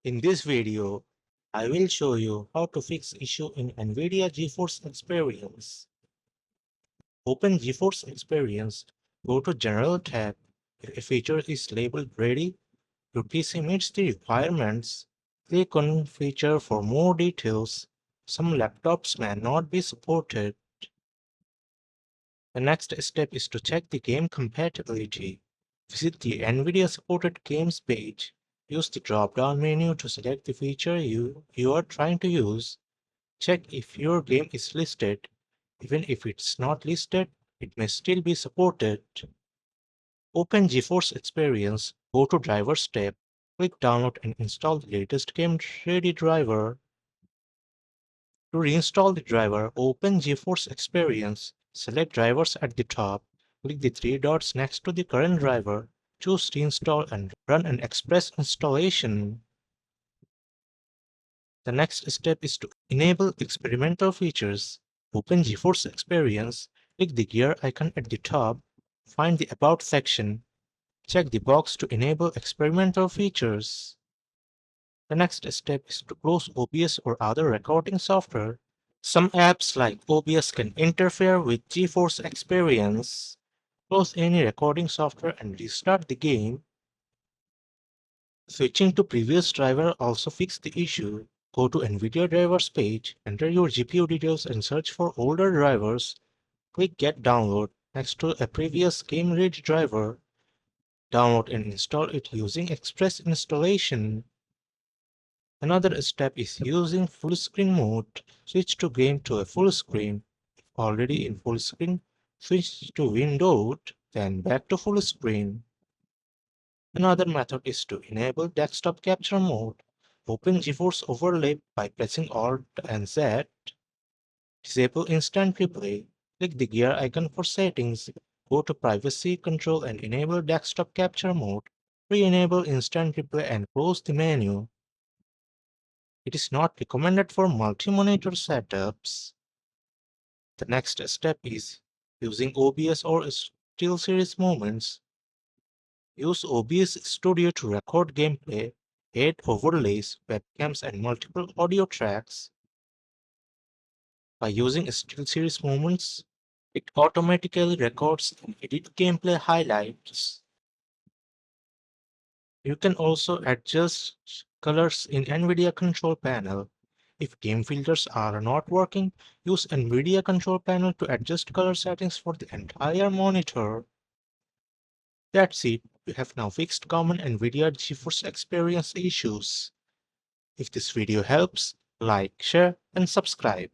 In this video, I will show you how to fix issue in Nvidia Geforce Experience. Open Geforce Experience, go to General tab. If a feature is labeled Ready, your PC meets the requirements. Click on Feature for more details. Some laptops may not be supported. The next step is to check the game compatibility. Visit the Nvidia supported games page. Use the drop-down menu to select the feature you are trying to use. Check if your game is listed. Even if it's not listed, it may still be supported. Open GeForce Experience, go to Drivers tab, click Download and install the latest game ready driver. To reinstall the driver, open GeForce Experience, select Drivers at the top, click the three dots next to the current driver, choose Reinstall and run an express installation. The next step is to enable experimental features. Open GeForce Experience, click the gear icon at the top, find the About section, check the box to enable experimental features. The next step is to close OBS or other recording software. Some apps like OBS can interfere with GeForce Experience. Close any recording software and restart the game. Switching to previous driver also fixed the issue. Go to Nvidia drivers page, enter your GPU details and search for older drivers. Click Get Download next to a previous game ready driver. Download and install it using Express installation. Another step is using full screen mode. Switch to game to a full screen. If already in full screen, switch to windowed, then back to full screen. Another method is to enable desktop capture mode. Open GeForce Overlay by pressing Alt and Z. Disable instant replay. Click the gear icon for settings. Go to Privacy Control and enable desktop capture mode. Re-enable instant replay and close the menu. It is not recommended for multi-monitor setups. The next step is using OBS or SteelSeries moments. Use OBS Studio to record gameplay, add overlays, webcams, and multiple audio tracks. By using SteelSeries moments, it automatically records and edits gameplay highlights. You can also adjust colors in NVIDIA Control Panel. If game filters are not working, use NVIDIA Control Panel to adjust color settings for the entire monitor. That's it. We have now fixed common NVIDIA GeForce Experience issues. If this video helps, like, share, and subscribe.